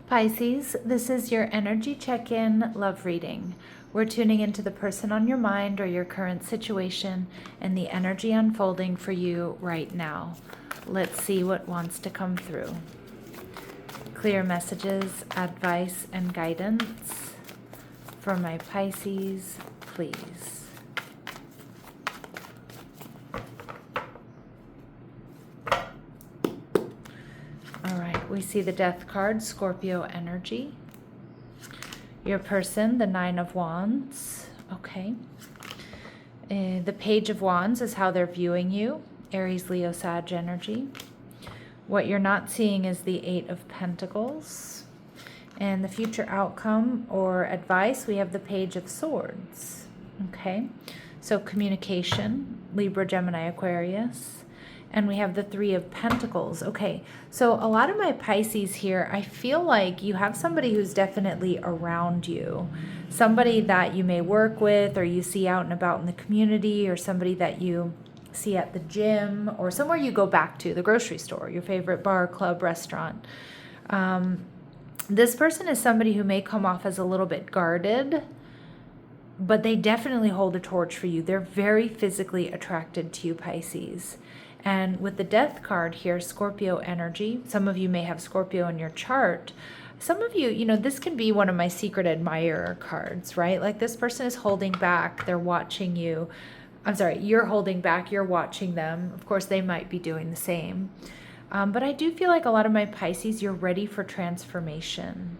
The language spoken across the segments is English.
Pisces, this is your energy check-in love reading. We're tuning into the person on your mind or your current situation and the energy unfolding for you right now. Let's see what wants to come through. Clear messages, advice, and guidance for my Pisces, please. We see the Death card, Scorpio energy. Your person, the Nine of Wands. Okay. The Page of Wands is how they're viewing you. Aries, Leo, Sag energy. What you're not seeing is the Eight of Pentacles. And the future outcome or advice, we have the Page of Swords. Okay. So communication, Libra, Gemini, Aquarius. And we have the Three of Pentacles. Okay, so a lot of my Pisces here, I feel like you have somebody who's definitely around you. Somebody that you may work with or you see out and about in the community, or somebody that you see at the gym or somewhere you go back to, the grocery store, your favorite bar, club, restaurant. This person is somebody who may come off as a little bit guarded, but they definitely hold a torch for you. They're very physically attracted to you, Pisces. And with the Death card here, Scorpio energy, some of you may have Scorpio in your chart. Some of you, this can be one of my secret admirer cards, right? Like this person is holding back, they're watching you. I'm sorry, you're holding back, you're watching them. Of course, they might be doing the same. But I do feel like a lot of my Pisces, you're ready for transformation.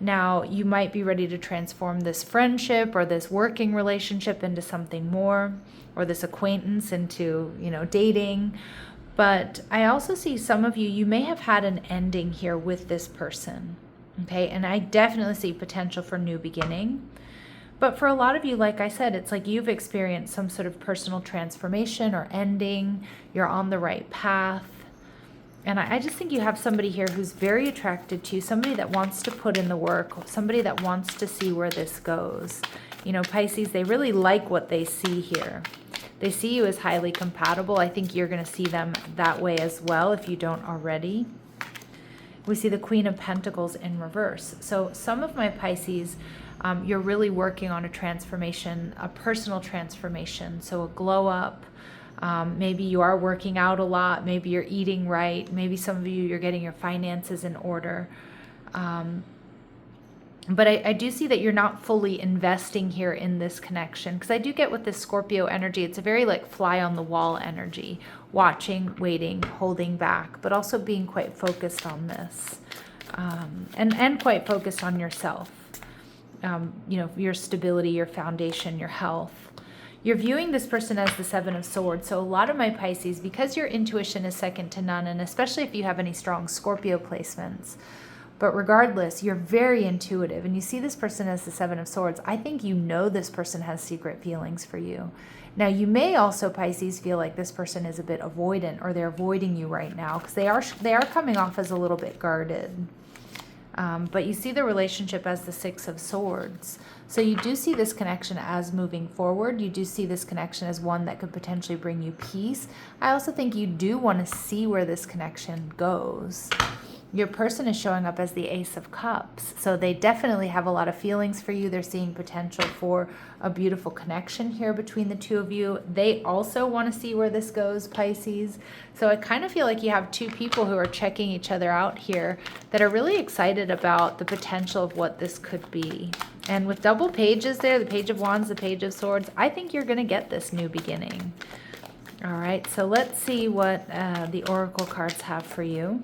Now, you might be ready to transform this friendship or this working relationship into something more, or this acquaintance into, dating. But I also see some of you, you may have had an ending here with this person, okay? And I definitely see potential for new beginning. But for a lot of you, like I said, it's like you've experienced some sort of personal transformation or ending. You're on the right path. And I just think you have somebody here who's very attracted to you, somebody that wants to put in the work, somebody that wants to see where this goes. Pisces, they really like what they see here. They see you as highly compatible. I think you're going to see them that way as well if you don't already. We see the Queen of Pentacles in reverse. So some of my Pisces, you're really working on a transformation, a personal transformation. So a glow up. Maybe you are working out a lot. Maybe you're eating right. Maybe some of you, you're getting your finances in order. But I do see that you're not fully investing here in this connection, because I do get with this Scorpio energy, it's a very like fly on the wall energy, watching, waiting, holding back, but also being quite focused on this, and quite focused on yourself, your stability, your foundation, your health. You're viewing this person as the Seven of Swords. So a lot of my Pisces, because your intuition is second to none, and especially if you have any strong Scorpio placements, but regardless, you're very intuitive, and you see this person as the Seven of Swords. I think this person has secret feelings for you. Now, you may also, Pisces, feel like this person is a bit avoidant, or they're avoiding you right now, because they are coming off as a little bit guarded. But you see the relationship as the Six of Swords. So you do see this connection as moving forward. You do see this connection as one that could potentially bring you peace. I also think you do want to see where this connection goes. Your person is showing up as the Ace of Cups. So they definitely have a lot of feelings for you. They're seeing potential for a beautiful connection here between the two of you. They also want to see where this goes, Pisces. So I kind of feel like you have two people who are checking each other out here that are really excited about the potential of what this could be. And with double pages there, the Page of Wands, the Page of Swords, I think you're going to get this new beginning. All right, so let's see what the Oracle cards have for you.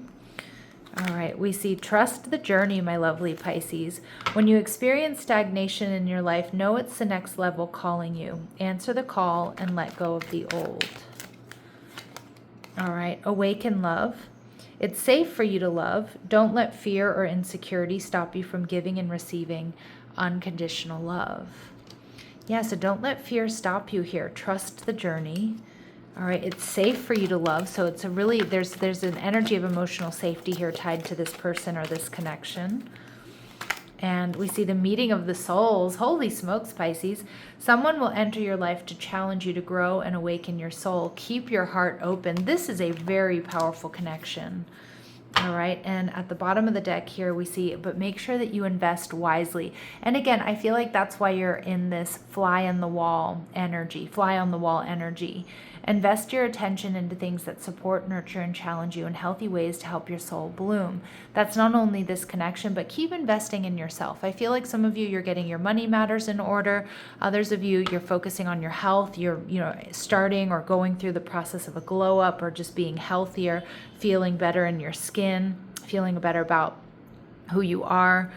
All right, we see trust the journey, my lovely Pisces. When you experience stagnation in your life, know it's the next level calling you. Answer the call and let go of the old. All right, awaken love. It's safe for you to love. Don't let fear or insecurity stop you from giving and receiving unconditional love. Yeah, so don't let fear stop you here. Trust the journey. All right, it's safe for you to love. So it's a really, there's an energy of emotional safety here tied to this person or this connection. And we see the meeting of the souls. Holy smokes, Pisces. Someone will enter your life to challenge you to grow and awaken your soul. Keep your heart open. This is a very powerful connection. All right, and at the bottom of the deck here we see, but make sure that you invest wisely. And again, I feel like that's why you're in this fly on the wall energy, fly on the wall energy. Invest your attention into things that support, nurture, and challenge you in healthy ways to help your soul bloom. That's not only this connection, but keep investing in yourself. I feel like some of you, you're getting your money matters in order. Others of you, you're focusing on your health. You're, starting or going through the process of a glow up or just being healthier, feeling better in your skin, feeling better about who you are.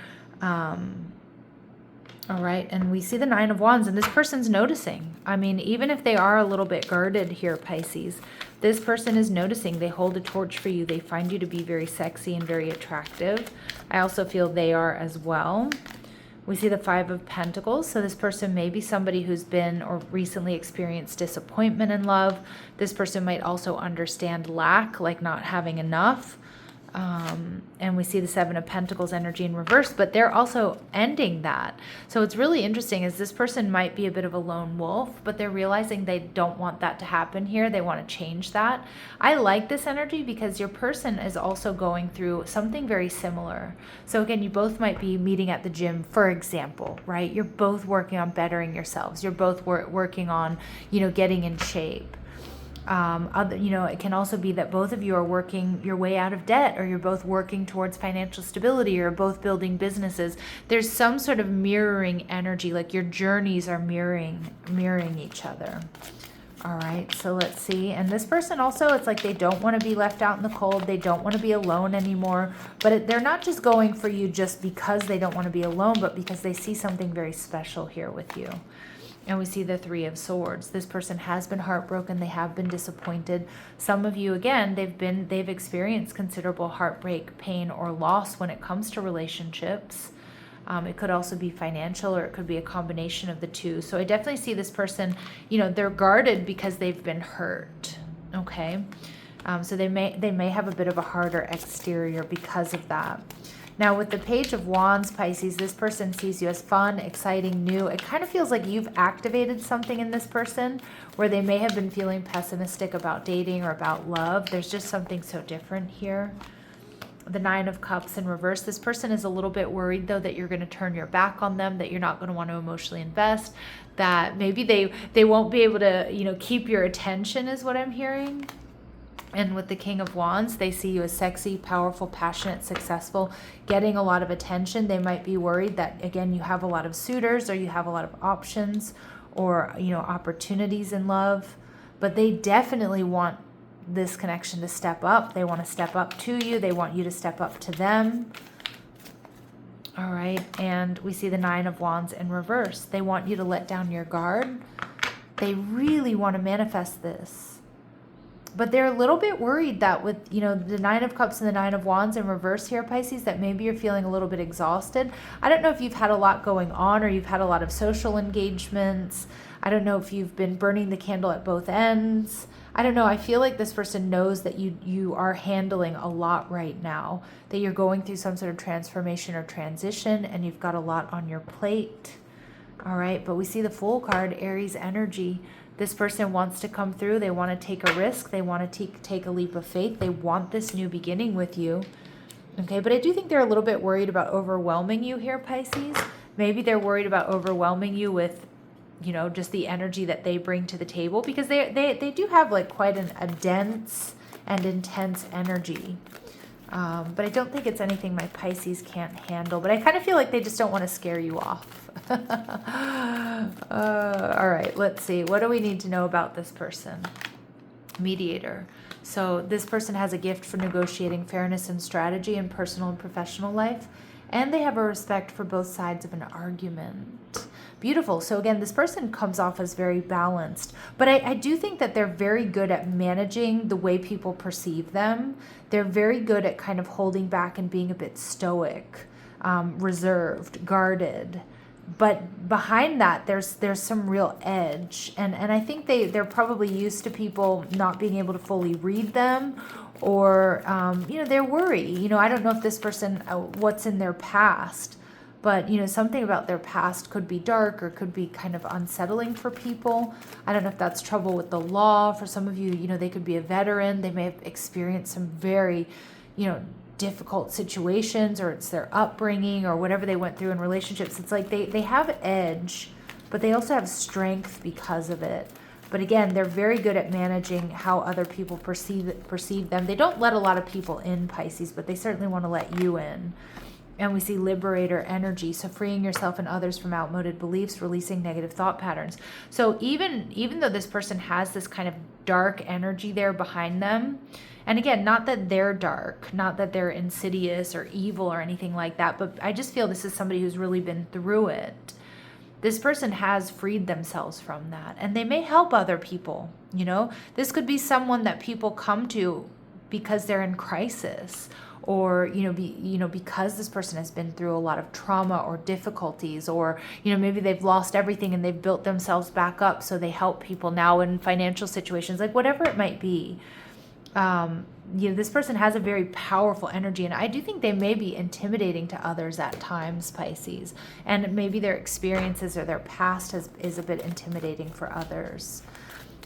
All right, and we see the Nine of Wands, and this person's noticing. I mean, even if they are a little bit guarded here, Pisces, this person is noticing. They hold a torch for you. They find you to be very sexy and very attractive. I also feel they are as well. We see the Five of Pentacles, so this person may be somebody who's been or recently experienced disappointment in love. This person might also understand lack, like not having enough. And we see the Seven of Pentacles energy in reverse, but they're also ending that. So what's really interesting is this person might be a bit of a lone wolf, but they're realizing they don't want that to happen here. They want to change that. I like this energy because your person is also going through something very similar. So again, you both might be meeting at the gym, for example, right? You're both working on bettering yourselves. You're both working on, getting in shape. It can also be that both of you are working your way out of debt, or you're both working towards financial stability, or both building businesses. There's some sort of mirroring energy, like your journeys are mirroring each other. All right, so let's see. And this person also, it's like they don't want to be left out in the cold. They don't want to be alone anymore. But they're not just going for you just because they don't want to be alone, but because they see something very special here with you. And we see the Three of Swords. This person has been heartbroken. They have been disappointed. Some of you, again, they've experienced considerable heartbreak, pain, or loss when it comes to relationships. It could also be financial, or it could be a combination of the two. So I definitely see this person, they're guarded because they've been hurt. Okay. So they may have a bit of a harder exterior because of that. Now, with the Page of Wands, Pisces, this person sees you as fun, exciting, new. It kind of feels like you've activated something in this person where they may have been feeling pessimistic about dating or about love. There's just something so different here. The Nine of Cups in reverse. This person is a little bit worried, though, that you're going to turn your back on them, that you're not going to want to emotionally invest, that maybe they won't be able to, keep your attention, is what I'm hearing. And with the King of Wands, they see you as sexy, powerful, passionate, successful, getting a lot of attention. They might be worried that, again, you have a lot of suitors, or you have a lot of options, or, opportunities in love. But they definitely want this connection to step up. They want to step up to you. They want you to step up to them. All right. And we see the Nine of Wands in reverse. They want you to let down your guard. They really want to manifest this. But they're a little bit worried that with, the Nine of Cups and the Nine of Wands in reverse here, Pisces, that maybe you're feeling a little bit exhausted. I don't know if you've had a lot going on, or you've had a lot of social engagements. I don't know if you've been burning the candle at both ends. I don't know. I feel like this person knows that you are handling a lot right now, that you're going through some sort of transformation or transition, and you've got a lot on your plate. All right. But we see the Fool card, Aries energy. This person wants to come through. They want to take a risk. They want to take a leap of faith. They want this new beginning with you. Okay, but I do think they're a little bit worried about overwhelming you here, Pisces. Maybe they're worried about overwhelming you with, just the energy that they bring to the table, because they do have like quite a dense and intense energy. But I don't think it's anything my Pisces can't handle. But I kind of feel like they just don't want to scare you off. All right, let's see. What do we need to know about this person? Mediator. So this person has a gift for negotiating fairness and strategy in personal and professional life. And they have a respect for both sides of an argument. Beautiful. So again, this person comes off as very balanced, but I do think that they're very good at managing the way people perceive them. They're very good at kind of holding back and being a bit stoic, reserved, guarded. But behind that, there's some real edge. And I think they're probably used to people not being able to fully read them, or, they're worried. I don't know if this person, what's in their past, but, something about their past could be dark or could be kind of unsettling for people. I don't know if that's trouble with the law. For some of you, they could be a veteran. They may have experienced some very, difficult situations, or it's their upbringing or whatever they went through in relationships. It's like they have edge, but they also have strength because of it. But again, they're very good at managing how other people perceive them. They don't let a lot of people in, Pisces, but they certainly want to let you in. And we see liberator energy, so freeing yourself and others from outmoded beliefs, releasing negative thought patterns. So even though this person has this kind of dark energy there behind them, and again, not that they're dark, not that they're insidious or evil or anything like that, but I just feel this is somebody who's really been through it. This person has freed themselves from that, and they may help other people. This could be someone that people come to because they're in crisis, or because this person has been through a lot of trauma or difficulties, or maybe they've lost everything and they've built themselves back up, so they help people now in financial situations, like whatever it might be. This person has a very powerful energy, and I do think they may be intimidating to others at times, Pisces, and maybe their experiences or their past is a bit intimidating for others.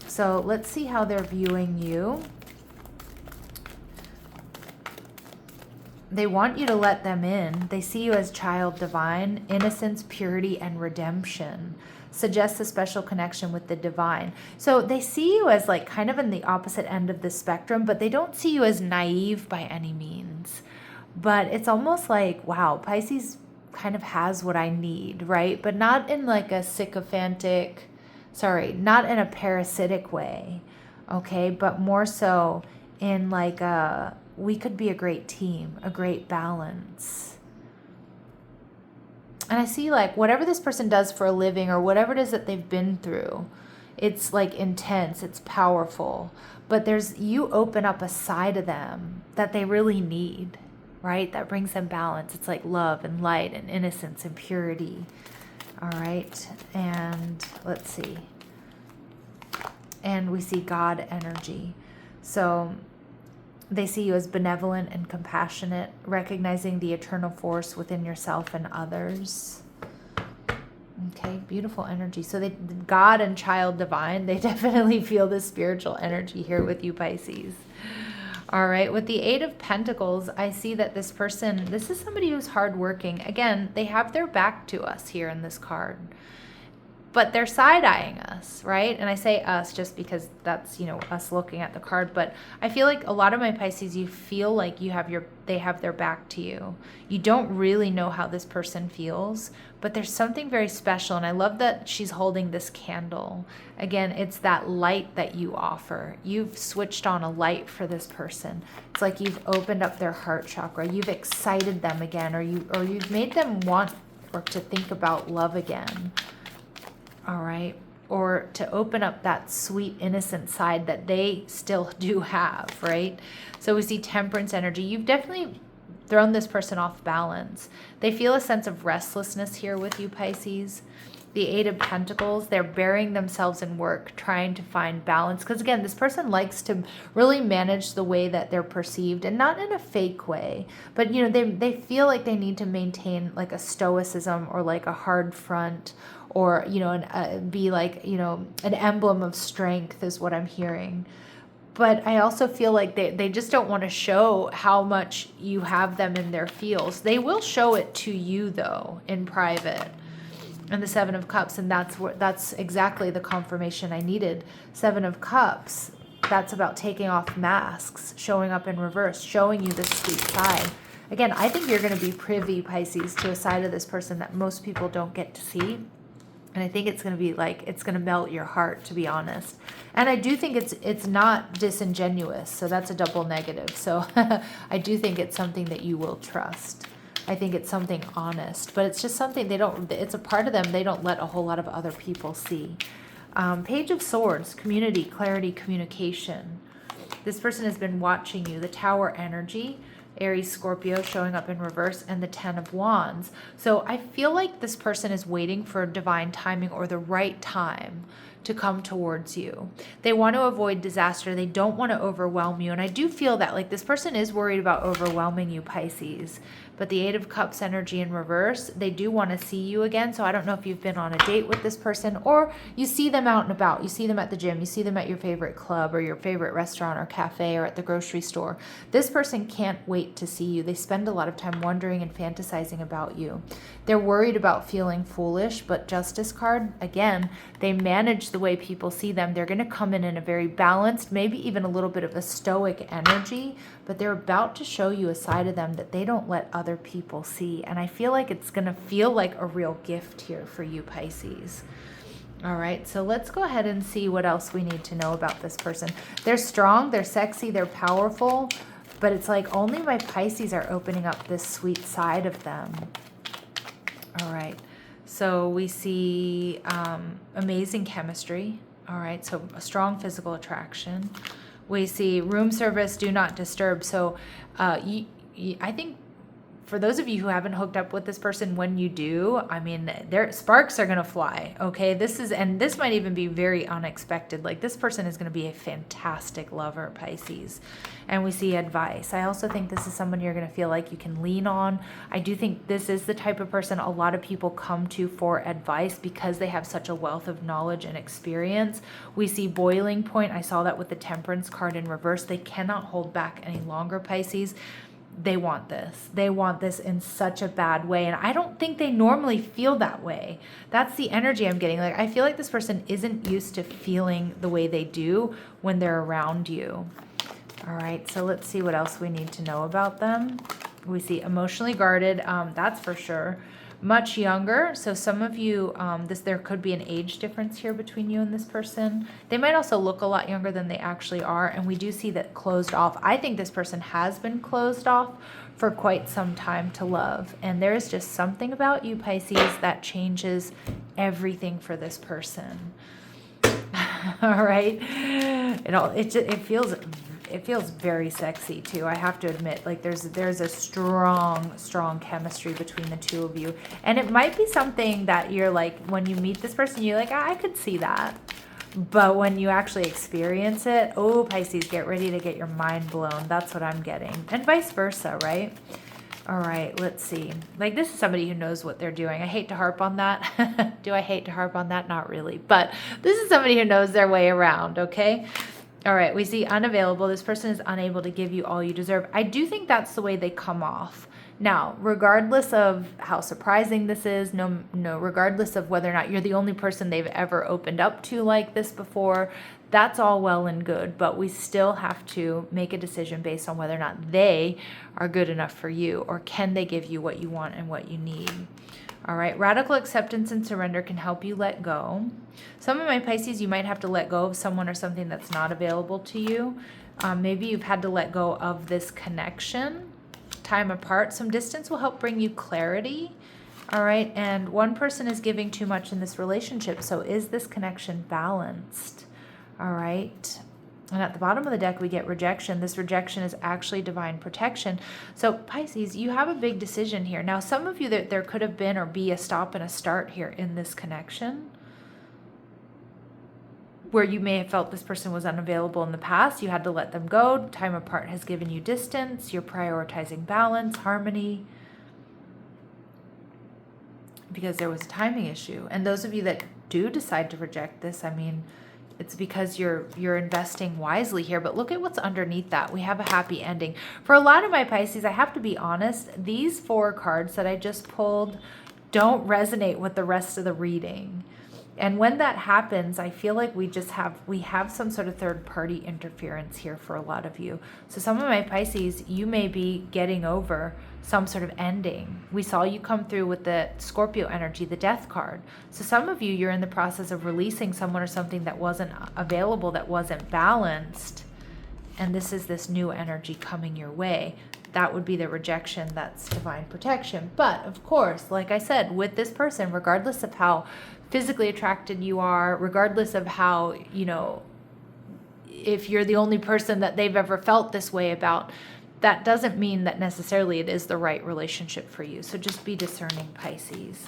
So let's see how they're viewing you. They want you to let them in. They see you as child divine, innocence, purity, and redemption. Suggests a special connection with the divine. So they see you as like kind of in the opposite end of the spectrum, but they don't see you as naive by any means. But it's almost like, wow, Pisces kind of has what I need, right? But not in like a not in a parasitic way, okay? But more so in like we could be a great team, a great balance. And I see like whatever this person does for a living, or whatever it is that they've been through, it's like intense, it's powerful, but you open up a side of them that they really need, right? That brings them balance. It's like love and light and innocence and purity. All right. And let's see. And we see God energy. So they see you as benevolent and compassionate, recognizing the eternal force within yourself and others. Okay, beautiful energy. So God and child divine, they definitely feel the spiritual energy here with you, Pisces. All right, with the Eight of Pentacles, I see that this is somebody who's hardworking. Again, they have their back to us here in this card, but they're side-eyeing us, right? And I say us just because that's, us looking at the card. But I feel like a lot of my Pisces, you feel like they have their back to you. You don't really know how this person feels, but there's something very special. And I love that she's holding this candle. Again, it's that light that you offer. You've switched on a light for this person. It's like you've opened up their heart chakra. You've excited them again, or you've made them want or to think about love again. All right. Or to open up that sweet, innocent side that they still do have, right? So we see temperance energy. You've definitely thrown this person off balance. They feel a sense of restlessness here with you, Pisces. The Eight of Pentacles, they're burying themselves in work, trying to find balance. Because again, this person likes to really manage the way that they're perceived, and not in a fake way. But, they feel like they need to maintain like a stoicism, or like a hard front, or, be like, an emblem of strength is what I'm hearing. But I also feel like they just don't want to show how much you have them in their feels. They will show it to you, though, in private. And the Seven of Cups, and that's exactly the confirmation I needed. Seven of Cups, that's about taking off masks, showing up in reverse, showing you the sweet side. Again, I think you're going to be privy, Pisces, to a side of this person that most people don't get to see. And I think it's going to be like, it's going to melt your heart, to be honest. And I do think it's not disingenuous, so that's a double negative. So I do think it's something that you will trust. I think it's something honest, but it's just something it's a part of them they don't let a whole lot of other people see. Page of Swords, community, clarity, communication. This person has been watching you. The Tower energy, Aries, Scorpio showing up in reverse, and the Ten of Wands. So I feel like this person is waiting for divine timing or the right time to come towards you. They want to avoid disaster. They don't want to overwhelm you. And I do feel that like this person is worried about overwhelming you, Pisces. But the Eight of Cups energy in reverse, they do want to see you again. So I don't know if you've been on a date with this person or you see them out and about. You see them at the gym. You see them at your favorite club or your favorite restaurant or cafe or at the grocery store. This person can't wait to see you. They spend a lot of time wondering and fantasizing about you. They're worried about feeling foolish, but Justice card, again, they manage the way people see them. They're going to come in a very balanced, maybe even a little bit of a stoic energy, but they're about to show you a side of them that they don't let other people see. And I feel like it's going to feel like a real gift here for you, Pisces. All right, so let's go ahead and see what else we need to know about this person. They're strong, they're sexy, they're powerful, but it's like only my Pisces are opening up this sweet side of them. All right, so we see amazing chemistry. All right, so a strong physical attraction. We see room service, do not disturb. So I think for those of you who haven't hooked up with this person, when you do, I mean, their sparks are going to fly. Okay. And this might even be very unexpected. Like this person is going to be a fantastic lover, Pisces. And we see advice. I also think this is someone you're going to feel like you can lean on. I do think this is the type of person a lot of people come to for advice because they have such a wealth of knowledge and experience. We see boiling point. I saw that with the Temperance card in reverse. They cannot hold back any longer, Pisces. They want this. They want this in such a bad way. And I don't think they normally feel that way. That's the energy I'm getting. Like, I feel like this person isn't used to feeling the way they do when they're around you. All right, so let's see what else we need to know about them. We see emotionally guarded, that's for sure. Much younger, so some of you, there could be an age difference here between you and this person. They might also look a lot younger than they actually are, and we do see that closed off. I think this person has been closed off for quite some time to love, and there is just something about you, Pisces, that changes everything for this person. All right, it feels very sexy too. I have to admit, like there's a strong chemistry between the two of you. And it might be something that you're like, when you meet this person, you're like, I could see that. But when you actually experience it, oh, Pisces, get ready to get your mind blown. That's what I'm getting. And vice versa, right? All right, let's see. Like this is somebody who knows what they're doing. I hate to harp on that. Do I hate to harp on that? Not really. But this is somebody who knows their way around, okay? All right, we see unavailable. This person is unable to give you all you deserve. I do think that's the way they come off. Now, regardless of how surprising this is, regardless of whether or not you're the only person they've ever opened up to like this before, that's all well and good, but we still have to make a decision based on whether or not they are good enough for you, or can they give you what you want and what you need. All right, radical acceptance and surrender can help you let go. Some of my Pisces, you might have to let go of someone or something that's not available to you. Maybe you've had to let go of this connection. Time apart, some distance will help bring you clarity. All right, and one person is giving too much in this relationship, so is this connection balanced? All right. And at the bottom of the deck, we get rejection. This rejection is actually divine protection. So Pisces, you have a big decision here. Now, some of you, there could have been or be a stop and a start here in this connection, where you may have felt this person was unavailable in the past. You had to let them go. Time apart has given you distance. You're prioritizing balance, harmony, because there was a timing issue. And those of you that do decide to reject this, I mean, it's because you're investing wisely here. But look at what's underneath that. We have a happy ending. For a lot of my Pisces, I have to be honest, these 4 cards that I just pulled don't resonate with the rest of the reading. And when that happens, I feel like we have some sort of third party interference here for a lot of you. So some of my Pisces, you may be getting over some sort of ending. We saw you come through with the Scorpio energy, the death card. So some of you, you're in the process of releasing someone or something that wasn't available, that wasn't balanced. And this is this new energy coming your way. That would be the rejection. That's divine protection. But of course, like I said, with this person, regardless of how physically attracted you are, regardless of how, if you're the only person that they've ever felt this way about, that doesn't mean that necessarily it is the right relationship for you. So just be discerning, Pisces.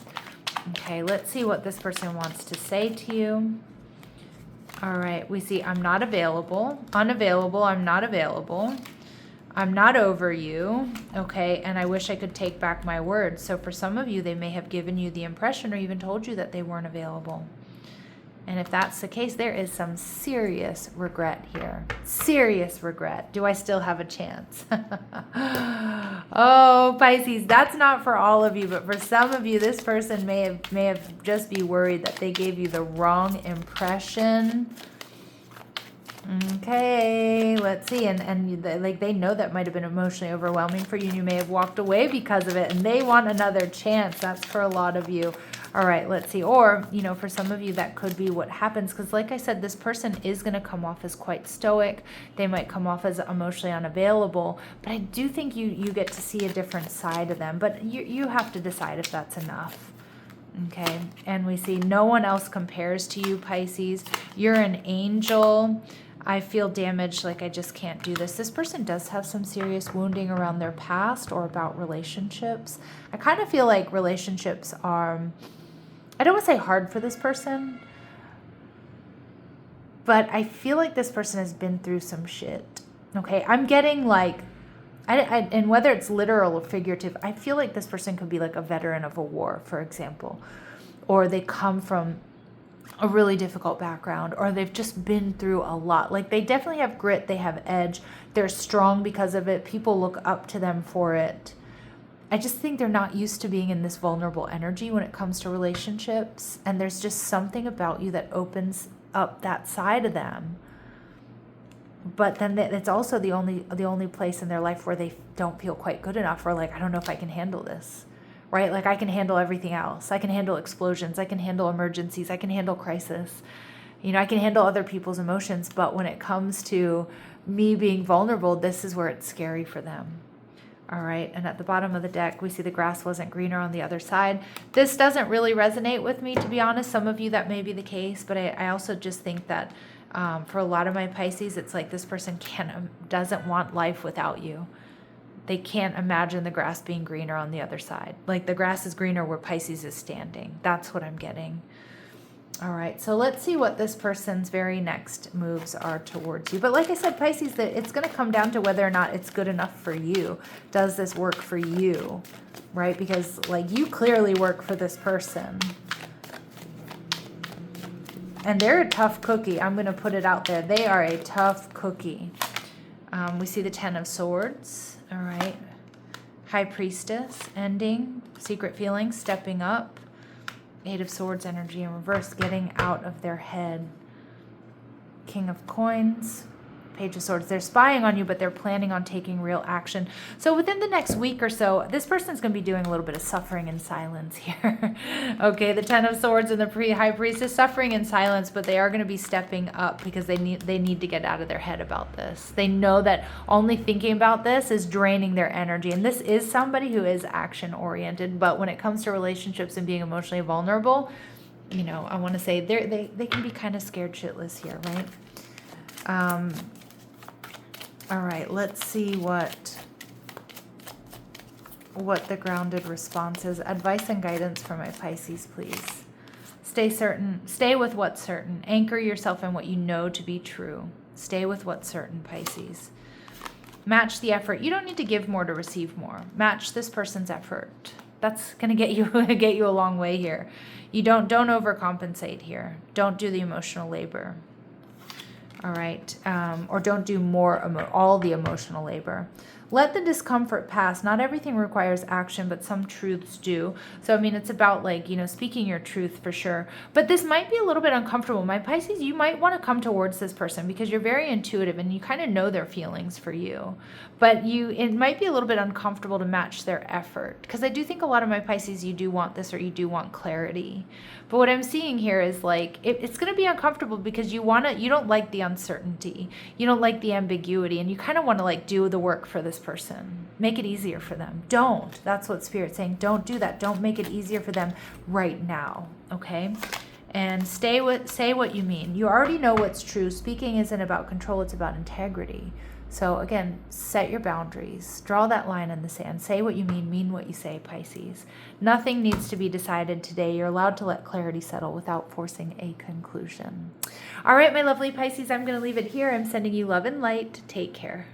Okay, let's see what this person wants to say to you. All right, we see I'm not available, unavailable, I'm not available. I'm not over you, okay? And I wish I could take back my words. So for some of you, they may have given you the impression or even told you that they weren't available. And if that's the case, there is some serious regret here. Serious regret. Do I still have a chance? Oh, Pisces, that's not for all of you, but for some of you, this person may have just be worried that they gave you the wrong impression. Okay, let's see. And like they know that might have been emotionally overwhelming for you, and you may have walked away because of it, and they want another chance. That's for a lot of you. All right, let's see. Or, you know, for some of you, that could be what happens. Because like I said, this person is going to come off as quite stoic. They might come off as emotionally unavailable. But I do think you get to see a different side of them. But you have to decide if that's enough. Okay, and we see no one else compares to you, Pisces. You're an angel. I feel damaged, like I just can't do this. This person does have some serious wounding around their past or about relationships. I kind of feel like relationships are, I don't want to say hard for this person, but I feel like this person has been through some shit. Okay, I'm getting like, and whether it's literal or figurative, I feel like this person could be like a veteran of a war, for example, or they come from a really difficult background, or they've just been through a lot. Like they definitely have grit, they have edge, they're strong because of it. People look up to them for it. I just think they're not used to being in this vulnerable energy when it comes to relationships, and there's just something about you that opens up that side of them. But then it's also the only place in their life where they don't feel quite good enough, or like, I don't know if I can handle this. Right? Like I can handle everything else. I can handle explosions. I can handle emergencies. I can handle crisis. You know, I can handle other people's emotions. But when it comes to me being vulnerable, this is where it's scary for them. All right. And at the bottom of the deck, we see the grass wasn't greener on the other side. This doesn't really resonate with me, to be honest. Some of you, that may be the case. But I also just think that for a lot of my Pisces, it's like this person doesn't want life without you. They can't imagine the grass being greener on the other side. Like the grass is greener where Pisces is standing. That's what I'm getting. All right, so let's see what this person's very next moves are towards you. But like I said, Pisces, it's going to come down to whether or not it's good enough for you. Does this work for you? Right? Because like you clearly work for this person. And they're a tough cookie. I'm going to put it out there. They are a tough cookie. We see the 10 of Swords. All right. High Priestess, ending, secret feelings, stepping up. 8 of Swords energy in reverse, getting out of their head. King of Coins, Page of Swords. They're spying on you, but they're planning on taking real action. So within the next week or so, this person's going to be doing a little bit of suffering in silence here. Okay, the 10 of Swords and the High Priestess, suffering in silence, but they are going to be stepping up because they need to get out of their head about this. They know that only thinking about this is draining their energy. And this is somebody who is action-oriented, but when it comes to relationships and being emotionally vulnerable, you know, I want to say they can be kind of scared shitless here, right? All right, let's see what the grounded response is. Advice and guidance for my Pisces, please. Stay certain. Stay with what's certain. Anchor yourself in what you know to be true. Stay with what's certain, Pisces. Match the effort. You don't need to give more to receive more. Match this person's effort. That's going to get you a long way here. You don't overcompensate here. Don't do the emotional labor. All right, or don't do all the emotional labor. Let the discomfort pass. Not everything requires action, but some truths do. So, I mean, it's about like, you know, speaking your truth for sure. But this might be a little bit uncomfortable. My Pisces, you might want to come towards this person because you're very intuitive and you kind of know their feelings for you. But it might be a little bit uncomfortable to match their effort. Because I do think a lot of my Pisces, you do want this or you do want clarity. But what I'm seeing here is like, it's going to be uncomfortable because you don't like the uncertainty. You don't like the ambiguity, and you kind of want to like do the work for this person. Make it easier for them. Don't. That's what Spirit's saying. Don't do that. Don't make it easier for them right now. Okay? And say what you mean. You already know what's true. Speaking isn't about control. It's about integrity. So again, set your boundaries, draw that line in the sand, say what you mean what you say, Pisces. Nothing needs to be decided today. You're allowed to let clarity settle without forcing a conclusion. All right, my lovely Pisces, I'm going to leave it here. I'm sending you love and light. Take care.